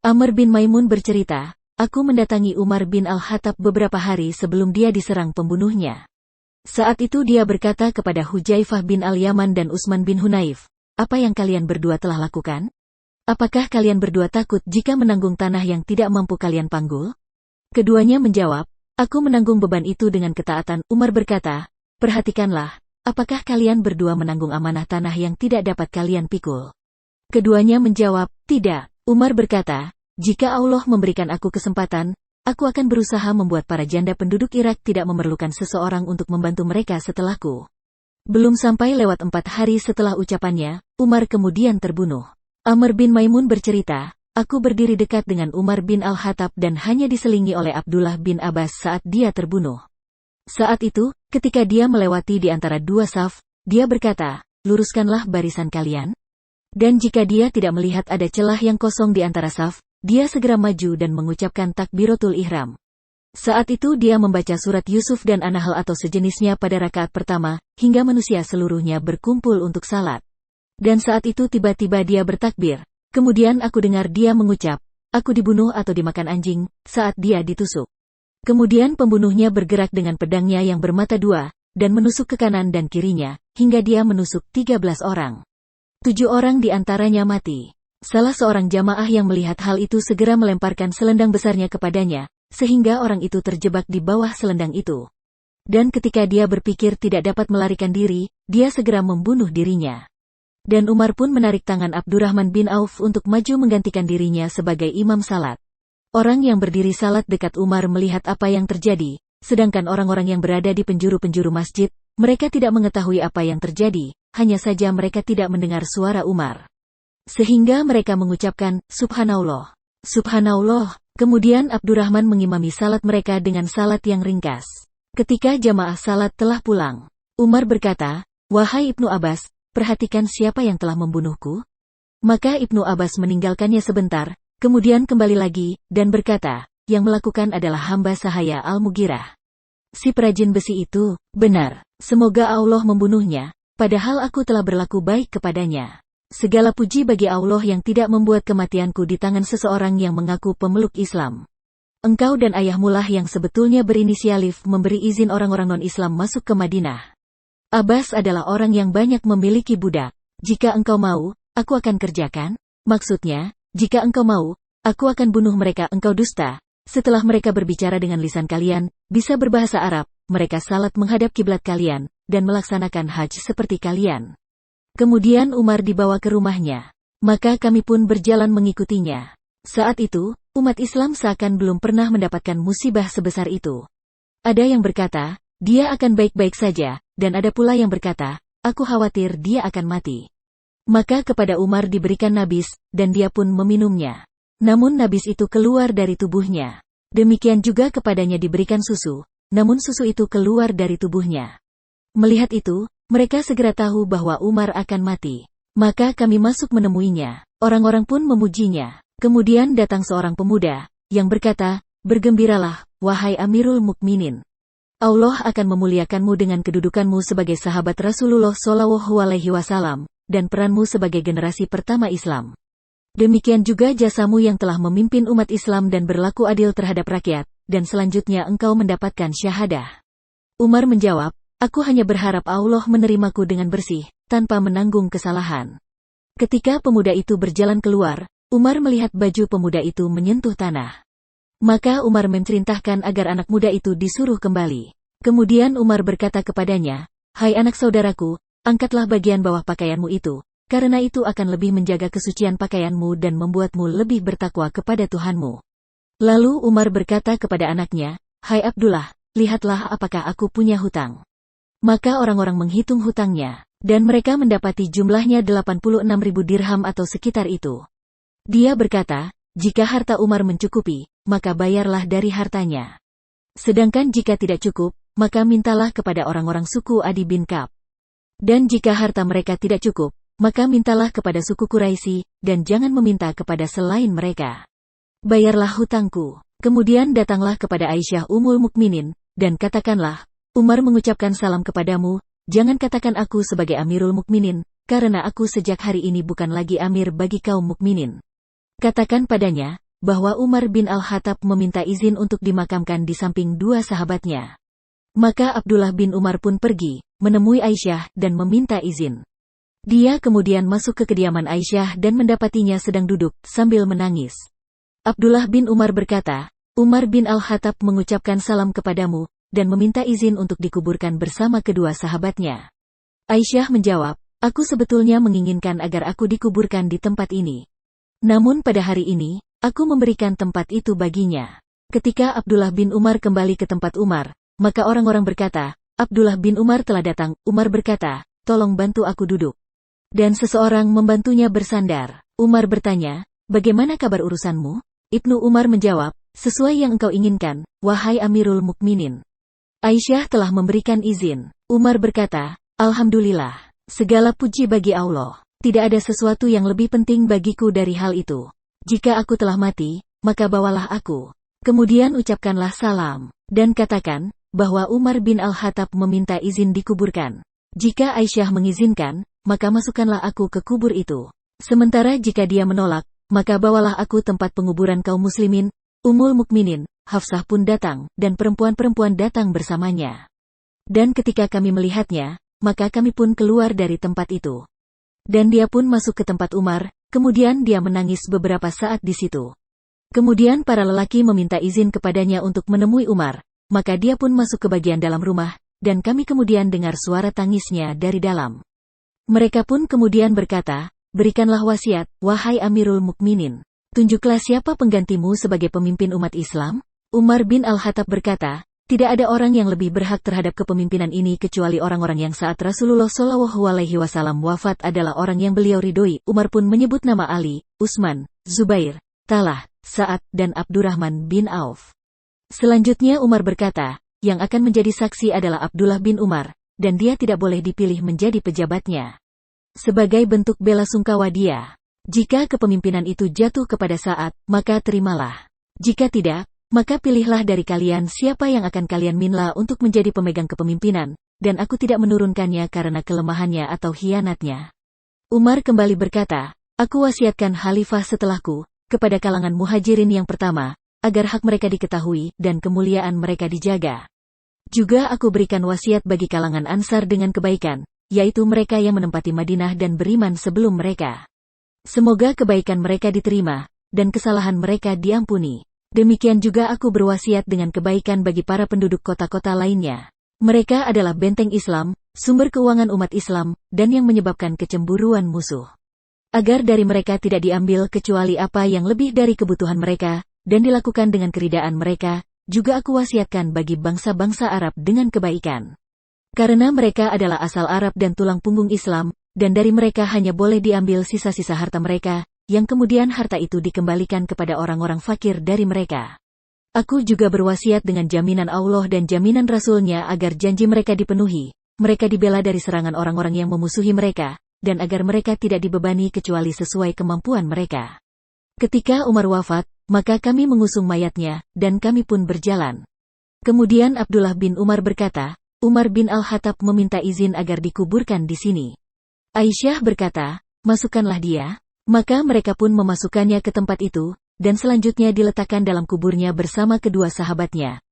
Amr bin Maimun bercerita, aku mendatangi Umar bin Al-Khattab beberapa hari sebelum dia diserang pembunuhnya. Saat itu dia berkata kepada Hujaifah bin Al-Yaman dan Utsman bin Hunayf, apa yang kalian berdua telah lakukan? Apakah kalian berdua takut jika menanggung tanah yang tidak mampu kalian panggul? Keduanya menjawab, aku menanggung beban itu dengan ketaatan. Umar berkata, perhatikanlah, apakah kalian berdua menanggung amanah tanah yang tidak dapat kalian pikul? Keduanya menjawab, tidak. Umar berkata, jika Allah memberikan aku kesempatan, aku akan berusaha membuat para janda penduduk Irak tidak memerlukan seseorang untuk membantu mereka setelahku. Belum sampai lewat 4 hari setelah ucapannya, Umar kemudian terbunuh. Amr bin Maimun bercerita, aku berdiri dekat dengan Umar bin Al-Khattab dan hanya diselingi oleh Abdullah bin Abbas saat dia terbunuh. Saat itu, ketika dia melewati di antara dua saf, dia berkata, luruskanlah barisan kalian. Dan jika dia tidak melihat ada celah yang kosong di antara saf, dia segera maju dan mengucapkan takbiratul ihram. Saat itu dia membaca surat Yusuf dan An-Nahl atau sejenisnya pada rakaat pertama, hingga manusia seluruhnya berkumpul untuk salat. Dan saat itu tiba-tiba dia bertakbir. Kemudian aku dengar dia mengucap, aku dibunuh atau dimakan anjing, saat dia ditusuk. Kemudian pembunuhnya bergerak dengan pedangnya yang bermata dua, dan menusuk ke kanan dan kirinya, hingga dia menusuk 13 orang. 7 orang di antaranya mati. Salah seorang jamaah yang melihat hal itu segera melemparkan selendang besarnya kepadanya, sehingga orang itu terjebak di bawah selendang itu. Dan ketika dia berpikir tidak dapat melarikan diri, dia segera membunuh dirinya. Dan Umar pun menarik tangan Abdurrahman bin Auf untuk maju menggantikan dirinya sebagai imam salat. Orang yang berdiri salat dekat Umar melihat apa yang terjadi, sedangkan orang-orang yang berada di penjuru-penjuru masjid, mereka tidak mengetahui apa yang terjadi. Hanya saja mereka tidak mendengar suara Umar. Sehingga mereka mengucapkan, Subhanallah. Subhanallah. Kemudian Abdurrahman mengimami salat mereka dengan salat yang ringkas. Ketika jamaah salat telah pulang, Umar berkata, wahai Ibnu Abbas, perhatikan siapa yang telah membunuhku. Maka Ibnu Abbas meninggalkannya sebentar, kemudian kembali lagi, dan berkata, yang melakukan adalah hamba sahaya Al-Mughirah. Si perajin besi itu, benar, semoga Allah membunuhnya. Padahal aku telah berlaku baik kepadanya. Segala puji bagi Allah yang tidak membuat kematianku di tangan seseorang yang mengaku pemeluk Islam. Engkau dan ayahmu lah yang sebetulnya berinisialif memberi izin orang-orang non-Islam masuk ke Madinah. Abbas adalah orang yang banyak memiliki budak. Jika engkau mau, aku akan kerjakan. Maksudnya, jika engkau mau, aku akan bunuh mereka. Engkau dusta. Setelah mereka berbicara dengan lisan kalian, bisa berbahasa Arab, mereka salat menghadap kiblat kalian, dan melaksanakan haji seperti kalian. Kemudian Umar dibawa ke rumahnya. Maka kami pun berjalan mengikutinya. Saat itu, umat Islam seakan belum pernah mendapatkan musibah sebesar itu. Ada yang berkata, dia akan baik-baik saja, dan ada pula yang berkata, aku khawatir dia akan mati. Maka kepada Umar diberikan nabis, dan dia pun meminumnya. Namun nabis itu keluar dari tubuhnya. Demikian juga kepadanya diberikan susu, namun susu itu keluar dari tubuhnya. Melihat itu, mereka segera tahu bahwa Umar akan mati. Maka kami masuk menemuinya. Orang-orang pun memujinya. Kemudian datang seorang pemuda, yang berkata, bergembiralah, wahai Amirul Mukminin. Allah akan memuliakanmu dengan kedudukanmu sebagai sahabat Rasulullah SAW, dan peranmu sebagai generasi pertama Islam. Demikian juga jasamu yang telah memimpin umat Islam dan berlaku adil terhadap rakyat, dan selanjutnya engkau mendapatkan syahadah. Umar menjawab, aku hanya berharap Allah menerimaku dengan bersih, tanpa menanggung kesalahan. Ketika pemuda itu berjalan keluar, Umar melihat baju pemuda itu menyentuh tanah. Maka Umar memerintahkan agar anak muda itu disuruh kembali. Kemudian Umar berkata kepadanya, hai anak saudaraku, angkatlah bagian bawah pakaianmu itu, karena itu akan lebih menjaga kesucian pakaianmu dan membuatmu lebih bertakwa kepada Tuhanmu. Lalu Umar berkata kepada anaknya, hai Abdullah, lihatlah apakah aku punya hutang. Maka orang-orang menghitung hutangnya, dan mereka mendapati jumlahnya 86.000 dirham atau sekitar itu. Dia berkata, jika harta Umar mencukupi, maka bayarlah dari hartanya. Sedangkan jika tidak cukup, maka mintalah kepada orang-orang suku Adi bin Ka'ab. Dan jika harta mereka tidak cukup, maka mintalah kepada suku Quraisy, dan jangan meminta kepada selain mereka. Bayarlah hutangku. Kemudian datanglah kepada Aisyah Ummul Mukminin, dan katakanlah, Umar mengucapkan salam kepadamu, jangan katakan aku sebagai Amirul Mukminin, karena aku sejak hari ini bukan lagi Amir bagi kaum mukminin. Katakan padanya, bahwa Umar bin Al-Khattab meminta izin untuk dimakamkan di samping dua sahabatnya. Maka Abdullah bin Umar pun pergi, menemui Aisyah dan meminta izin. Dia kemudian masuk ke kediaman Aisyah dan mendapatinya sedang duduk, sambil menangis. Abdullah bin Umar berkata, Umar bin Al-Khattab mengucapkan salam kepadamu, dan meminta izin untuk dikuburkan bersama kedua sahabatnya. Aisyah menjawab, aku sebetulnya menginginkan agar aku dikuburkan di tempat ini. Namun pada hari ini, aku memberikan tempat itu baginya. Ketika Abdullah bin Umar kembali ke tempat Umar, maka orang-orang berkata, Abdullah bin Umar telah datang. Umar berkata, tolong bantu aku duduk. Dan seseorang membantunya bersandar. Umar bertanya, bagaimana kabar urusanmu? Ibnu Umar menjawab, sesuai yang engkau inginkan, wahai Amirul Mukminin. Aisyah telah memberikan izin. Umar berkata, Alhamdulillah, segala puji bagi Allah. Tidak ada sesuatu yang lebih penting bagiku dari hal itu. Jika aku telah mati, maka bawalah aku. Kemudian ucapkanlah salam, dan katakan, bahwa Umar bin Al-Khattab meminta izin dikuburkan. Jika Aisyah mengizinkan, maka masukkanlah aku ke kubur itu. Sementara jika dia menolak, maka bawalah aku tempat penguburan kaum muslimin. Ummul Mukminin, Hafsah pun datang, dan perempuan-perempuan datang bersamanya. Dan ketika kami melihatnya, maka kami pun keluar dari tempat itu. Dan dia pun masuk ke tempat Umar, kemudian dia menangis beberapa saat di situ. Kemudian para lelaki meminta izin kepadanya untuk menemui Umar, maka dia pun masuk ke bagian dalam rumah, dan kami kemudian dengar suara tangisnya dari dalam. Mereka pun kemudian berkata, berikanlah wasiat, wahai Amirul Mukminin. Tunjuklah siapa penggantimu sebagai pemimpin umat Islam? Umar bin Al-Khattab berkata, tidak ada orang yang lebih berhak terhadap kepemimpinan ini kecuali orang-orang yang saat Rasulullah SAW wafat adalah orang yang beliau ridhoi. Umar pun menyebut nama Ali, Utsman, Zubair, Talha, Sa'ad, dan Abdurrahman bin Auf. Selanjutnya Umar berkata, yang akan menjadi saksi adalah Abdullah bin Umar, dan dia tidak boleh dipilih menjadi pejabatnya. Sebagai bentuk bela sungkawa dia, jika kepemimpinan itu jatuh kepada Sa'ad, maka terimalah. Jika tidak, maka pilihlah dari kalian siapa yang akan kalian minta untuk menjadi pemegang kepemimpinan, dan aku tidak menurunkannya karena kelemahannya atau khianatnya. Umar kembali berkata, aku wasiatkan khalifah setelahku, kepada kalangan muhajirin yang pertama, agar hak mereka diketahui dan kemuliaan mereka dijaga. Juga aku berikan wasiat bagi kalangan Ansar dengan kebaikan, yaitu mereka yang menempati Madinah dan beriman sebelum mereka. Semoga kebaikan mereka diterima, dan kesalahan mereka diampuni. Demikian juga aku berwasiat dengan kebaikan bagi para penduduk kota-kota lainnya. Mereka adalah benteng Islam, sumber keuangan umat Islam, dan yang menyebabkan kecemburuan musuh. Agar dari mereka tidak diambil kecuali apa yang lebih dari kebutuhan mereka, dan dilakukan dengan keridaan mereka, juga aku wasiatkan bagi bangsa-bangsa Arab dengan kebaikan. Karena mereka adalah asal Arab dan tulang punggung Islam, dan dari mereka hanya boleh diambil sisa-sisa harta mereka, yang kemudian harta itu dikembalikan kepada orang-orang fakir dari mereka. Aku juga berwasiat dengan jaminan Allah dan jaminan Rasul-Nya agar janji mereka dipenuhi, mereka dibela dari serangan orang-orang yang memusuhi mereka, dan agar mereka tidak dibebani kecuali sesuai kemampuan mereka. Ketika Umar wafat, maka kami mengusung mayatnya, dan kami pun berjalan. Kemudian Abdullah bin Umar berkata, Umar bin Al-Khattab meminta izin agar dikuburkan di sini. Aisyah berkata, masukkanlah dia. Maka mereka pun memasukkannya ke tempat itu, dan selanjutnya diletakkan dalam kuburnya bersama kedua sahabatnya,